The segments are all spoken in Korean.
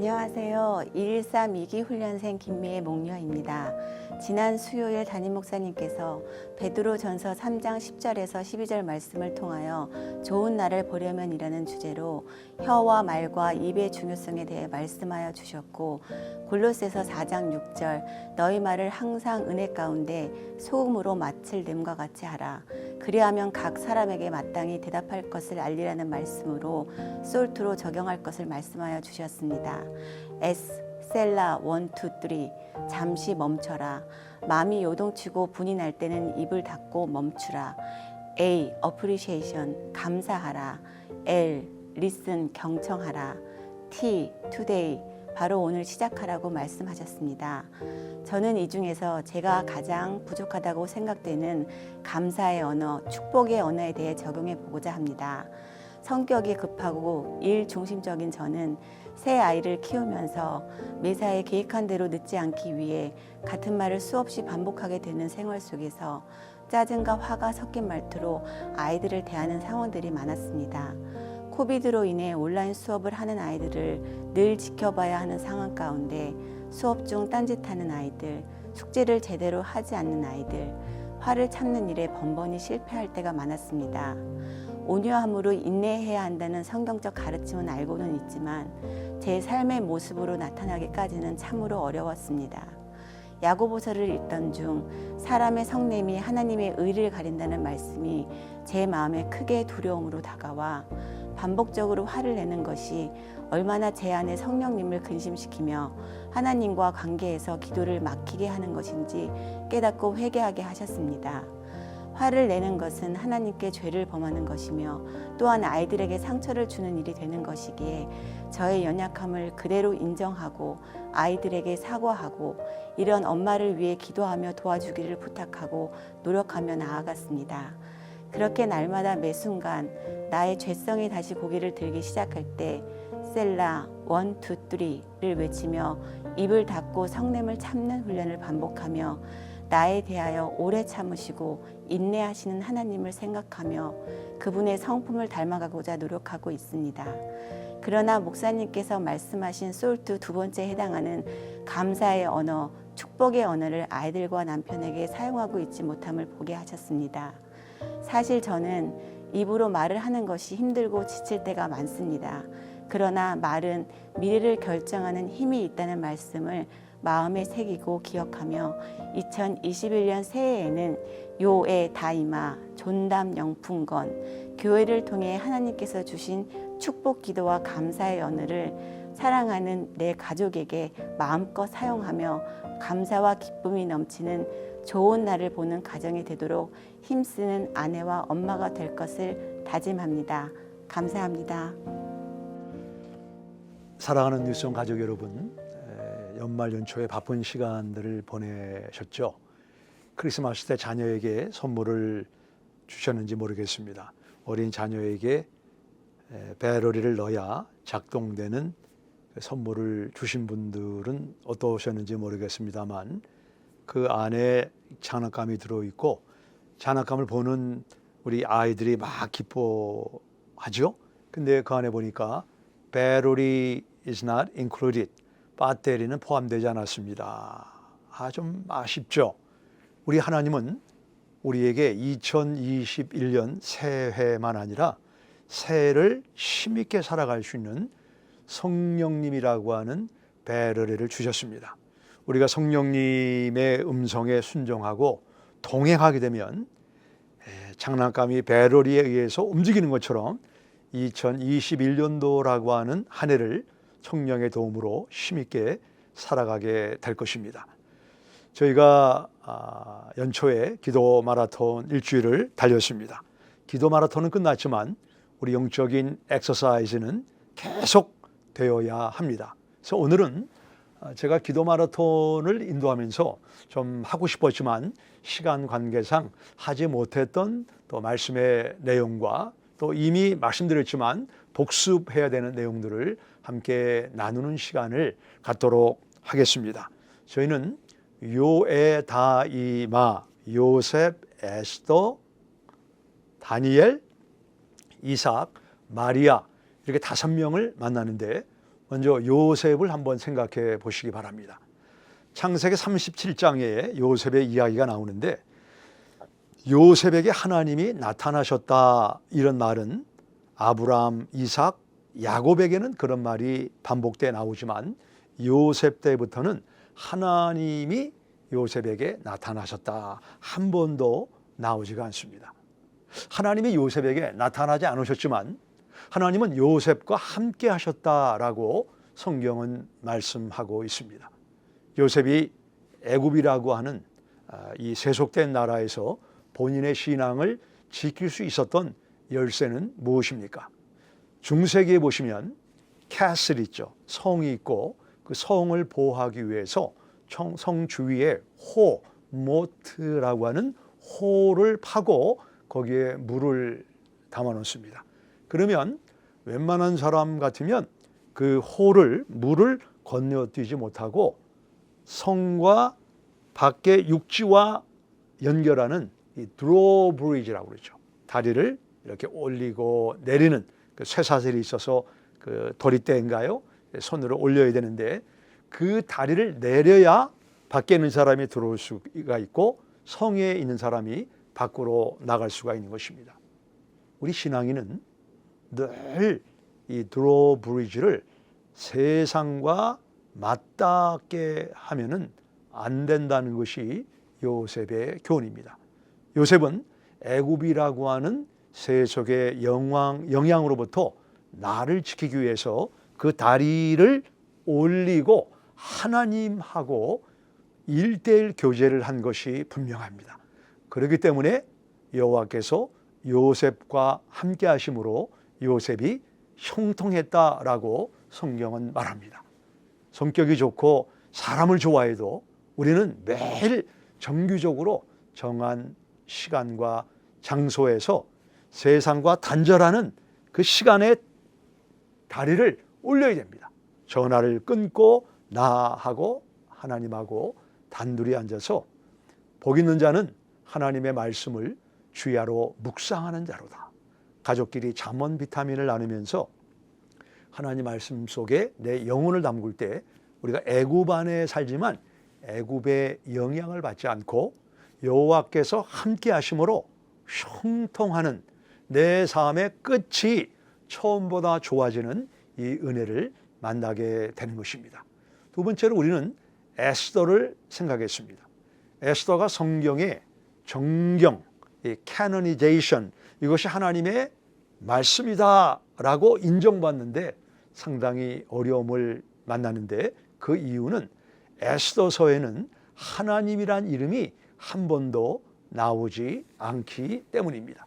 안녕하세요. 213 2기 훈련생 김미애 목녀입니다. 지난 수요일 담임 목사님께서 베드로전서 3장 10절에서 12절 말씀을 통하여 좋은 날을 보려면 이라는 주제로 혀와 말과 입의 중요성에 대해 말씀하여 주셨고, 골로새서 4장 6절 너희 말을 항상 은혜 가운데 소음으로 마칠 냄과 같이 하라. 그리하면 각 사람에게 마땅히 대답할 것을 알리라는 말씀으로 솔트로 적용할 것을 말씀하여 주셨습니다. S, 셀라, 1, 2, 3 잠시 멈춰라. 마음이 요동치고 분이 날 때는 입을 닫고 멈추라. A, appreciation 감사하라. L, listen 경청하라. T, today 바로 오늘 시작하라고 말씀하셨습니다. 저는 이 중에서 제가 가장 부족하다고 생각되는 감사의 언어, 축복의 언어에 대해 적용해 보고자 합니다. 성격이 급하고 일 중심적인 저는 새 아이를 키우면서 매사에 계획한 대로 늦지 않기 위해 같은 말을 수없이 반복하게 되는 생활 속에서 짜증과 화가 섞인 말투로 아이들을 대하는 상황들이 많았습니다. 코비드로 인해 온라인 수업을 하는 아이들을 늘 지켜봐야 하는 상황 가운데 수업 중 딴짓하는 아이들, 숙제를 제대로 하지 않는 아이들, 화를 참는 일에 번번이 실패할 때가 많았습니다. 온유함으로 인내해야 한다는 성경적 가르침은 알고는 있지만 제 삶의 모습으로 나타나기까지는 참으로 어려웠습니다. 야고보서를 읽던 중 사람의 성냄이 하나님의 의를 가린다는 말씀이 제 마음에 크게 두려움으로 다가와 반복적으로 화를 내는 것이 얼마나 제 안에 성령님을 근심시키며 하나님과 관계에서 기도를 막히게 하는 것인지 깨닫고 회개하게 하셨습니다. 화를 내는 것은 하나님께 죄를 범하는 것이며 또한 아이들에게 상처를 주는 일이 되는 것이기에 저의 연약함을 그대로 인정하고 아이들에게 사과하고 이런 엄마를 위해 기도하며 도와주기를 부탁하고 노력하며 나아갔습니다. 그렇게 날마다 매 순간 나의 죄성이 다시 고개를 들기 시작할 때 셀라 1, 2, 3를 외치며 입을 닫고 성냄을 참는 훈련을 반복하며 나에 대하여 오래 참으시고 인내하시는 하나님을 생각하며 그분의 성품을 닮아가고자 노력하고 있습니다. 그러나 목사님께서 말씀하신 솔트 두 번째 해당하는 감사의 언어, 축복의 언어를 아이들과 남편에게 사용하고 있지 못함을 보게 하셨습니다. 사실 저는 입으로 말을 하는 것이 힘들고 지칠 때가 많습니다. 그러나 말은 미래를 결정하는 힘이 있다는 말씀을 마음에 새기고 기억하며 2021년 새해에는 요에 다이마 존담 영풍건 교회를 통해 하나님께서 주신 축복 기도와 감사의 언어를 사랑하는 내 가족에게 마음껏 사용하며 감사와 기쁨이 넘치는 좋은 날을 보는 가정이 되도록 힘쓰는 아내와 엄마가 될 것을 다짐합니다. 감사합니다. 사랑하는 뉴스원 가족 여러분, 연말 연초에 바쁜 시간들을 보내셨죠? 크리스마스 때 자녀에게 선물을 주셨는지 모르겠습니다. 어린 자녀에게 배럴리를 넣어야 작동되는 선물을 주신 분들은 어떠셨는지 모르겠습니다만 그 안에 장난감이 들어있고 장난감을 보는 우리 아이들이 막 기뻐하죠. 근데 그 안에 보니까 배럴리 is not included, 배터리는 포함되지 않았습니다. 좀 아쉽죠. 우리 하나님은 우리에게 2021년 새해만 아니라 새해를 힘있게 살아갈 수 있는 성령님이라고 하는 배럴리를 주셨습니다. 우리가 성령님의 음성에 순종하고 동행하게 되면 장난감이 배럴리에 의해서 움직이는 것처럼 2021년도라고 하는 한 해를 성령의 도움으로 힘있게 살아가게 될 것입니다. 저희가 연초에 기도 마라톤 일주일을 달렸습니다. 기도 마라톤은 끝났지만 우리 영적인 엑서사이즈는 계속 되어야 합니다. 그래서 오늘은 제가 기도 마라톤을 인도하면서 좀 하고 싶었지만 시간 관계상 하지 못했던 또 말씀의 내용과 또 이미 말씀드렸지만 복습해야 되는 내용들을 함께 나누는 시간을 갖도록 하겠습니다. 저희는 요에 다이마, 요셉, 에스더, 다니엘, 이삭, 마리아 이렇게 5명을 만나는데 먼저 요셉을 한번 생각해 보시기 바랍니다. 창세기 37장에 요셉의 이야기가 나오는데 요셉에게 하나님이 나타나셨다 이런 말은 아브라함, 이삭, 야곱에게는 그런 말이 반복돼 나오지만 요셉 때부터는 하나님이 요셉에게 나타나셨다 한 번도 나오지가 않습니다. 하나님이 요셉에게 나타나지 않으셨지만 하나님은 요셉과 함께 하셨다라고 성경은 말씀하고 있습니다. 요셉이 애굽이라고 하는 이 세속된 나라에서 본인의 신앙을 지킬 수 있었던 열쇠는 무엇입니까? 중세기에 보시면 캐슬 있죠. 성이 있고 그 성을 보호하기 위해서 성 주위에 모트라고 하는 호를 파고 거기에 물을 담아 놓습니다. 그러면 웬만한 사람 같으면 그 호를 물을 건너뛰지 못하고 성과 밖의 육지와 연결하는 이 드로브리지라고 그러죠. 다리를 이렇게 올리고 내리는 그 쇠사슬이 있어서 그 도리대인가요? 손으로 올려야 되는데 그 다리를 내려야 밖에 있는 사람이 들어올 수가 있고 성에 있는 사람이 밖으로 나갈 수가 있는 것입니다. 우리 신앙인은 늘 이 드로브리지를 세상과 맞닿게 하면은 안 된다는 것이 요셉의 교훈입니다. 요셉은 애굽이라고 하는 세속의 영향으로부터 나를 지키기 위해서 그 다리를 올리고 하나님하고 1:1 교제를 한 것이 분명합니다. 그렇기 때문에 여호와께서 요셉과 함께 하심으로 요셉이 형통했다라고 성경은 말합니다. 성격이 좋고 사람을 좋아해도 우리는 매일 정규적으로 정한 시간과 장소에서 세상과 단절하는 그 시간에 다리를 올려야 됩니다. 전화를 끊고 나하고 하나님하고 단둘이 앉아서 복 있는 자는 하나님의 말씀을 주야로 묵상하는 자로다. 가족끼리 잠언 비타민을 나누면서 하나님 말씀 속에 내 영혼을 담글 때 우리가 애굽 안에 살지만 애굽의 영향을 받지 않고 여호와께서 함께 하심으로 형통하는 내 삶의 끝이 처음보다 좋아지는 이 은혜를 만나게 되는 것입니다. 두 번째로 우리는 에스더를 생각했습니다. 에스더가 성경의 정경, 이 캐노니제이션, 이것이 하나님의 말씀이다라고 인정받는데 상당히 어려움을 만나는데 그 이유는 에스더서에는 하나님이란 이름이 한 번도 나오지 않기 때문입니다.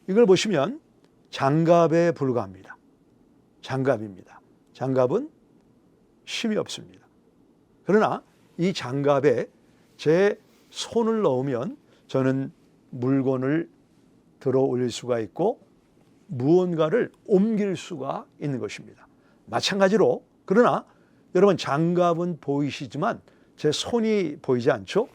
이걸 보시면 장갑에 불과합니다. 장갑입니다. 장갑은 힘이 없습니다. 그러나 이 장갑에 제 손을 넣으면 저는 물건을 들어 올릴 수가 있고 무언가를 옮길 수가 있는 것입니다. 마찬가지로 그러나 여러분 장갑은 보이시지만 제 손이 보이지 않죠?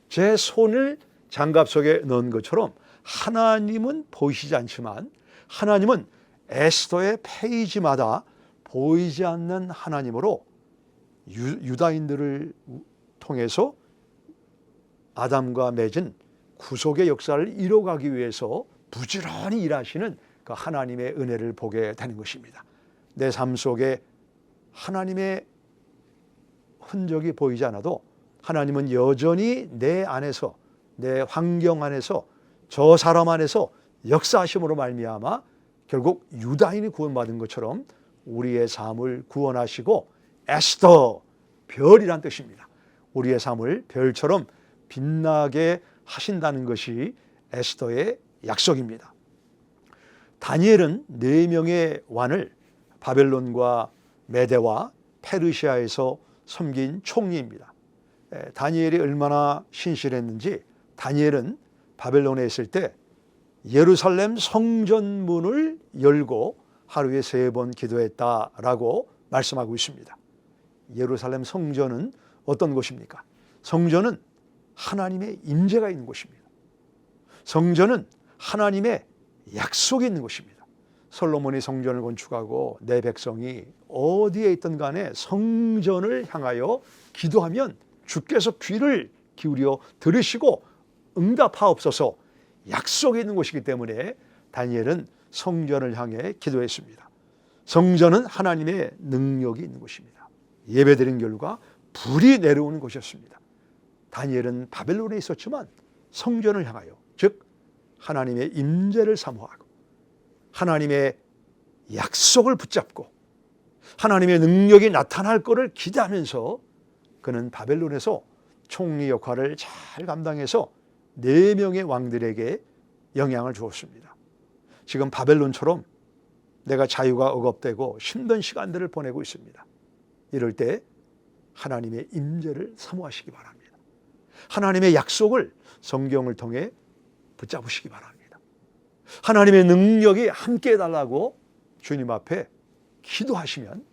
제 손을 장갑 속에 넣은 것처럼 하나님은 보이시지 않지만 하나님은 에스더의 페이지마다 보이지 않는 하나님으로 유다인들을 통해서 아담과 맺은 구속의 역사를 이뤄가기 위해서 부지런히 일하시는 그 하나님의 은혜를 보게 되는 것입니다. 내 삶 속에 하나님의 흔적이 보이지 않아도 하나님은 여전히 내 안에서 내 환경 안에서 저 사람 안에서 역사하심으로 말미암아 결국 유다인이 구원받은 것처럼 우리의 삶을 구원하시고 에스더 별이란 뜻입니다. 우리의 삶을 별처럼 빛나게 하신다는 것이 에스더의 약속입니다. 다니엘은 4명의 왕을 바벨론과 메대와 페르시아에서 섬긴 총리입니다. 다니엘이 얼마나 신실했는지 다니엘은 바벨론에 있을 때 예루살렘 성전문을 열고 하루에 3번 기도했다라고 말씀하고 있습니다. 예루살렘 성전은 어떤 곳입니까? 성전은 하나님의 임재가 있는 곳입니다. 성전은 하나님의 약속이 있는 곳입니다. 솔로몬이 성전을 건축하고 내 백성이 어디에 있든 간에 성전을 향하여 기도하면 주께서 귀를 기울여 들으시고 응답하옵소서 약속이 있는 곳이기 때문에 다니엘은 성전을 향해 기도했습니다. 성전은 하나님의 능력이 있는 곳입니다. 예배드린 결과 불이 내려오는 곳이었습니다. 다니엘은 바벨론에 있었지만 성전을 향하여, 즉 하나님의 임재를 사모하고 하나님의 약속을 붙잡고 하나님의 능력이 나타날 것을 기대하면서 그는 바벨론에서 총리 역할을 잘 감당해서 4명의 왕들에게 영향을 주었습니다. 지금 바벨론처럼 내가 자유가 억압되고 힘든 시간들을 보내고 있습니다. 이럴 때 하나님의 임재를 사모하시기 바랍니다. 하나님의 약속을 성경을 통해 붙잡으시기 바랍니다. 하나님의 능력이 함께 해달라고 주님 앞에 기도하시면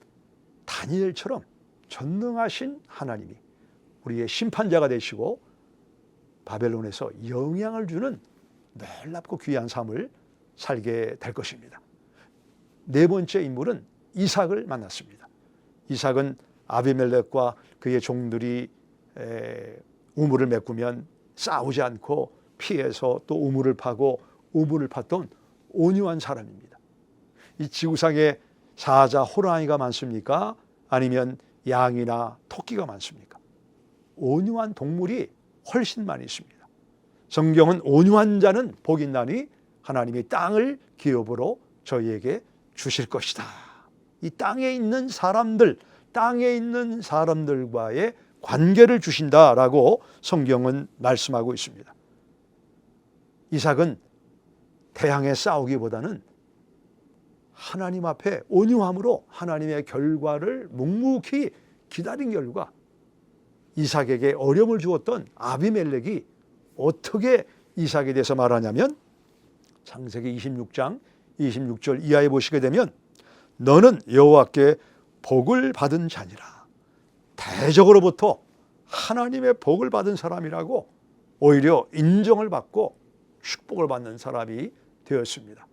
다니엘처럼 전능하신 하나님이 우리의 심판자가 되시고 바벨론에서 영향을 주는 놀랍고 귀한 삶을 살게 될 것입니다. 4번째 인물은 이삭을 만났습니다. 이삭은 아비멜렉과 그의 종들이 우물을 메꾸면 싸우지 않고 피해서 또 우물을 파고 우물을 팠던 온유한 사람입니다. 이 지구상에 사자 호랑이가 많습니까? 아니면 양이나 토끼가 많습니까? 온유한 동물이 훨씬 많이 있습니다. 성경은 온유한 자는 복이 있나니 하나님이 땅을 기업으로 저희에게 주실 것이다. 이 땅에 있는 사람들과의 관계를 주신다라고 성경은 말씀하고 있습니다. 이삭은 태양에 싸우기보다는 하나님 앞에 온유함으로 하나님의 결과를 묵묵히 기다린 결과 이삭에게 어려움을 주었던 아비멜렉이 어떻게 이삭에 대해서 말하냐면 창세기 26장 26절 이하에 보시게 되면 너는 여호와께 복을 받은 자니라. 대적으로부터 하나님의 복을 받은 사람이라고 오히려 인정을 받고 축복을 받는 사람이 되었습니다.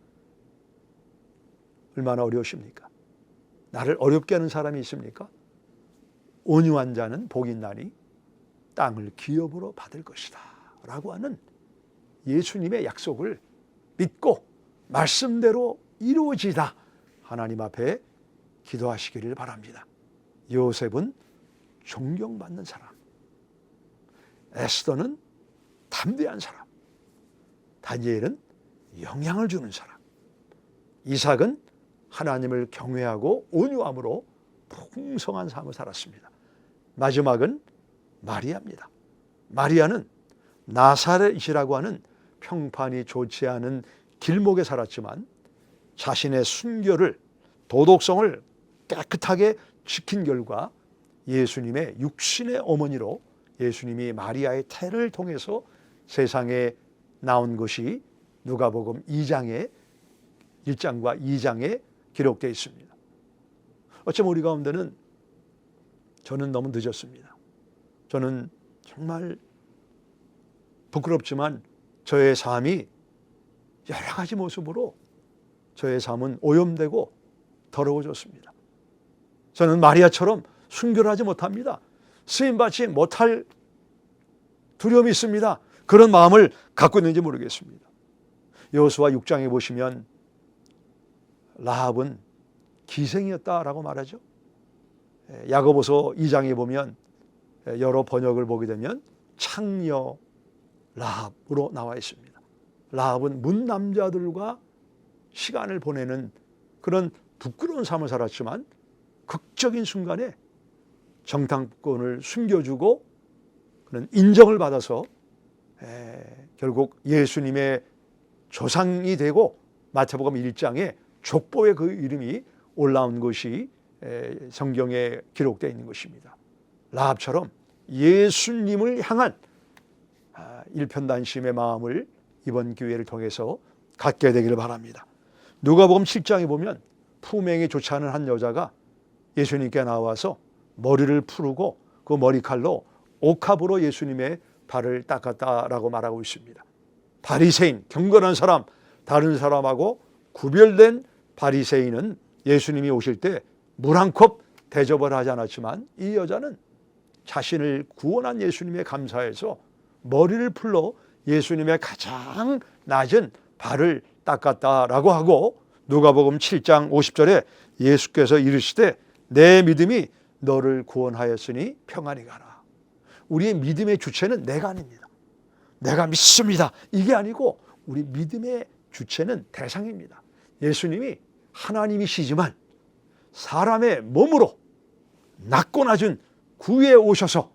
얼마나 어려우십니까? 나를 어렵게 하는 사람이 있습니까? 온유한 자는 복이 있나니 땅을 기업으로 받을 것이다 라고 하는 예수님의 약속을 믿고 말씀대로 이루어지다 하나님 앞에 기도하시기를 바랍니다. 요셉은 존경받는 사람, 에스더는 담대한 사람, 다니엘은 영향을 주는 사람, 이삭은 하나님을 경외하고 온유함으로 풍성한 삶을 살았습니다. 마지막은 마리아입니다. 마리아는 나사렛이라고 하는 평판이 좋지 않은 길목에 살았지만 자신의 순결을, 도덕성을 깨끗하게 지킨 결과 예수님의 육신의 어머니로 예수님이 마리아의 태를 통해서 세상에 나온 것이 누가복음 1장과 2장에 기록되어 있습니다. 어쩌면 우리 가운데는 저는 너무 늦었습니다. 저는 정말 부끄럽지만 저의 삶이 여러 가지 모습으로 저의 삶은 오염되고 더러워졌습니다. 저는 마리아처럼 순결하지 못합니다. 쓰임받지 못할 두려움이 있습니다. 그런 마음을 갖고 있는지 모르겠습니다. 여호수아 6장에 보시면 라합은 기생이었다라고 말하죠. 야고보서 2장에 보면 여러 번역을 보게 되면 창녀 라합으로 나와 있습니다. 라합은 문남자들과 시간을 보내는 그런 부끄러운 삶을 살았지만 극적인 순간에 정탐꾼을 숨겨주고 그런 인정을 받아서 결국 예수님의 조상이 되고 마태복음 1장에 족보에 그 이름이 올라온 것이 성경에 기록되어 있는 것입니다. 라합처럼 예수님을 향한 일편단심의 마음을 이번 기회를 통해서 갖게 되기를 바랍니다. 누가복음 7장에 보면 품행이 좋지 않은 한 여자가 예수님께 나와서 머리를 풀고 그 머리칼로 옥합으로 예수님의 발을 닦았다라고 말하고 있습니다. 바리새인, 경건한 사람, 다른 사람하고 구별된 바리새인은 예수님이 오실 때 물 한 컵 대접을 하지 않았지만 이 여자는 자신을 구원한 예수님에 감사해서 머리를 풀러 예수님의 가장 낮은 발을 닦았다라고 하고, 누가복음 7장 50절에 예수께서 이르시되 내 믿음이 너를 구원하였으니 평안히 가라. 우리의 믿음의 주체는 내가 아닙니다. 내가 믿습니다, 이게 아니고 우리 믿음의 주체는 대상입니다. 예수님이 하나님이시지만 사람의 몸으로 낮고 낮은 구에 오셔서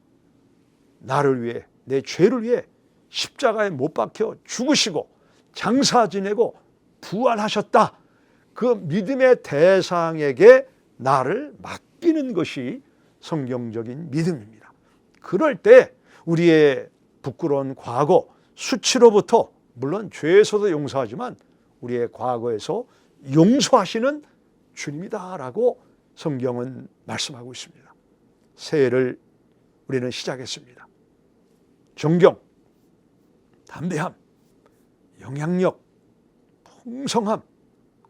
나를 위해, 내 죄를 위해 십자가에 못 박혀 죽으시고 장사 지내고 부활하셨다. 그 믿음의 대상에게 나를 맡기는 것이 성경적인 믿음입니다. 그럴 때 우리의 부끄러운 과거, 수치로부터, 물론 죄에서도 용서하지만 우리의 과거에서 용서하시는 주님이다라고 성경은 말씀하고 있습니다. 새해를 우리는 시작했습니다. 존경, 담대함, 영향력, 풍성함,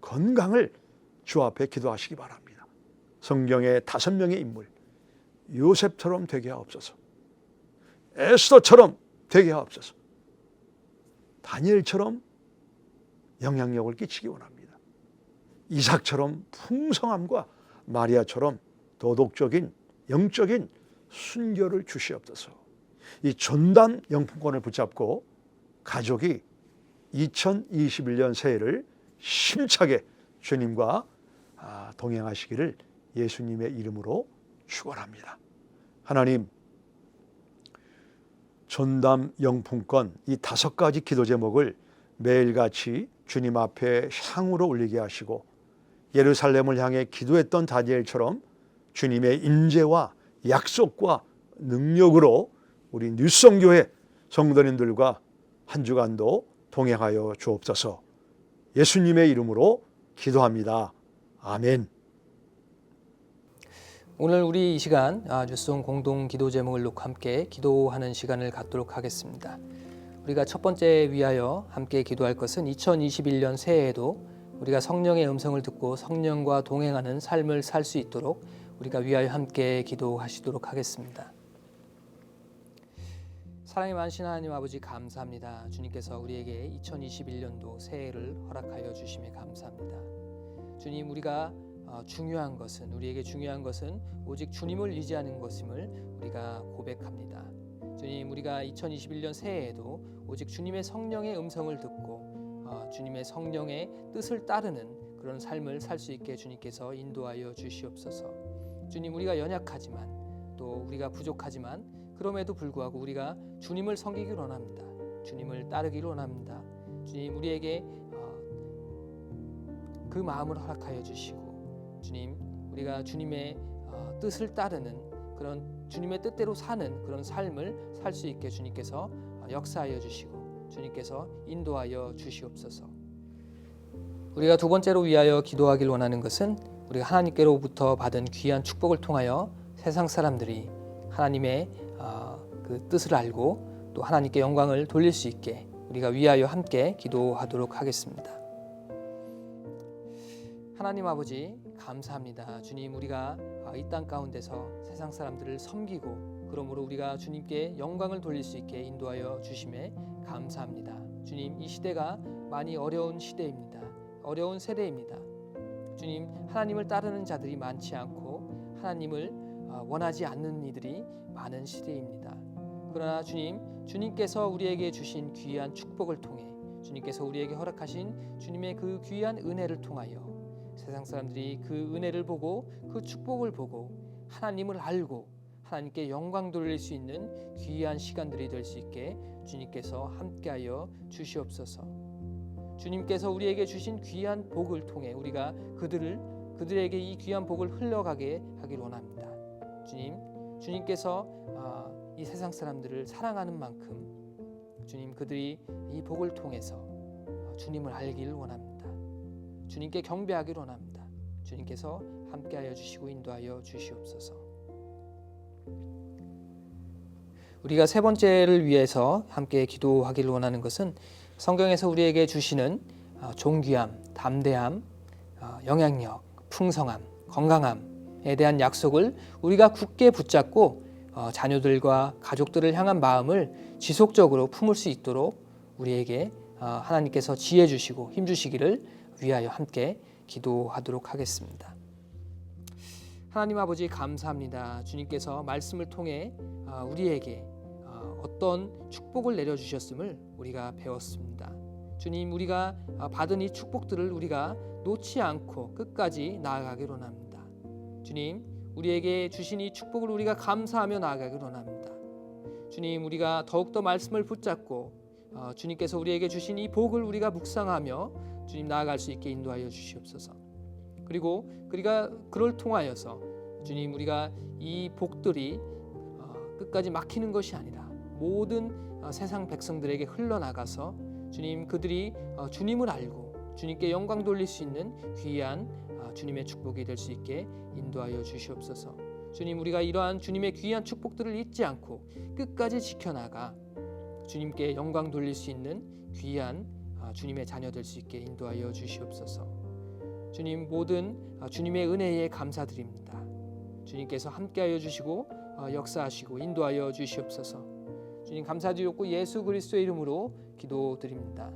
건강을 주 앞에 기도하시기 바랍니다. 성경의 5명의 인물, 요셉처럼 되게 하옵소서, 에스더처럼 되게 하옵소서, 다니엘처럼 영향력을 끼치기 원합니다. 이삭처럼 풍성함과 마리아처럼 도덕적인 영적인 순결을 주시옵소서. 이 전담 영품권을 붙잡고 가족이 2021년 새해를 힘차게 주님과 동행하시기를 예수님의 이름으로 축원합니다. 하나님, 전담 영품권 이 5가지 기도 제목을 매일같이 주님 앞에 향으로 올리게 하시고, 예루살렘을 향해 기도했던 다니엘처럼 주님의 인재와 약속과 능력으로 우리 뉴성교회 성도님들과 한 주간도 동행하여 주옵소서. 예수님의 이름으로 기도합니다. 아멘. 오늘 우리 이 시간 뉴스송 공동 기도 제목을 놓고 함께 기도하는 시간을 갖도록 하겠습니다. 우리가 첫 번째 위하여 함께 기도할 것은 2021년 새해에도 우리가 성령의 음성을 듣고 성령과 동행하는 삶을 살 수 있도록 우리가 위하여 함께 기도하시도록 하겠습니다. 사랑의 많으신 하나님 아버지, 감사합니다. 주님께서 우리에게 2021년도 새해를 허락하여 주심에 감사합니다. 주님, 우리가 우리에게 중요한 것은 오직 주님을 의지하는 것임을 우리가 고백합니다. 주님, 우리가 2021년 새해에도 오직 주님의 성령의 음성을 듣고 주님의 성령의 뜻을 따르는 그런 삶을 살 수 있게 주님께서 인도하여 주시옵소서. 주님, 우리가 연약하지만 또 우리가 부족하지만 그럼에도 불구하고 우리가 주님을 섬기기를 원합니다. 주님을 따르기를 원합니다. 주님, 우리에게 그 마음을 허락하여 주시고, 주님, 우리가 주님의 뜻을 따르는 그런 주님의 뜻대로 사는 그런 삶을 살 수 있게 주님께서 역사하여 주시고 주님께서 인도하여 주시옵소서. 우리가 두 번째로 위하여 기도하길 원하는 것은 우리가 하나님께로부터 받은 귀한 축복을 통하여 세상 사람들이 하나님의 그 뜻을 알고 또 하나님께 영광을 돌릴 수 있게 우리가 위하여 함께 기도하도록 하겠습니다. 하나님 아버지, 감사합니다. 주님, 우리가 이 땅 가운데서 세상 사람들을 섬기고 그러므로 우리가 주님께 영광을 돌릴 수 있게 인도하여 주심에 감사합니다. 주님, 이 시대가 많이 어려운 시대입니다. 어려운 세대입니다. 주님, 하나님을 따르는 자들이 많지 않고 하나님을 원하지 않는 이들이 많은 시대입니다. 그러나 주님께서 우리에게 주신 귀한 축복을 통해 주님께서 우리에게 허락하신 주님의 그 귀한 은혜를 통하여 세상 사람들이 그 은혜를 보고 그 축복을 보고 하나님을 알고 하나님께 영광 돌릴 수 있는 귀한 시간들이 될 수 있게 주님께서 함께하여 주시옵소서. 주님께서 우리에게 주신 귀한 복을 통해 우리가 그들에게 이 귀한 복을 흘러가게 하길 원합니다. 주님께서 이 세상 사람들을 사랑하는 만큼 주님, 그들이 이 복을 통해서 주님을 알기를 원합니다. 주님께 경배하기를 원합니다. 주님께서 함께하여 주시고 인도하여 주시옵소서. 우리가 세 번째를 위해서 함께 기도하기를 원하는 것은 성경에서 우리에게 주시는 존귀함, 담대함, 영향력, 풍성함, 건강함에 대한 약속을 우리가 굳게 붙잡고 자녀들과 가족들을 향한 마음을 지속적으로 품을 수 있도록 우리에게 하나님께서 지혜 주시고 힘 주시기를 위하여 함께 기도하도록 하겠습니다. 하나님 아버지 감사합니다. 주님께서 말씀을 통해 우리에게 어떤 축복을 내려주셨음을 우리가 배웠습니다. 주님, 우리가 받은 이 축복들을 우리가 놓지 않고 끝까지 나아가기로 합니다. 주님, 우리에게 주신 이 축복을 우리가 감사하며 나아가기로 합니다. 주님, 우리가 더욱더 말씀을 붙잡고 주님께서 우리에게 주신 이 복을 우리가 묵상하며 주님 나아갈 수 있게 인도하여 주시옵소서. 그리고 우리가 그를 통하여서 주님, 우리가 이 복들이 끝까지 막히는 것이 아니라 모든 세상 백성들에게 흘러나가서 주님, 그들이 주님을 알고 주님께 영광 돌릴 수 있는 귀한 주님의 축복이 될 수 있게 인도하여 주시옵소서. 주님, 우리가 이러한 주님의 귀한 축복들을 잊지 않고 끝까지 지켜나가 주님께 영광 돌릴 수 있는 귀한 주님의 자녀 될 수 있게 인도하여 주시옵소서. 주님, 모든 주님의 은혜에 감사드립니다. 주님께서 함께하여 주시고 역사하시고 인도하여 주시옵소서. 주님 감사드리옵고 예수 그리스도의 이름으로 기도드립니다.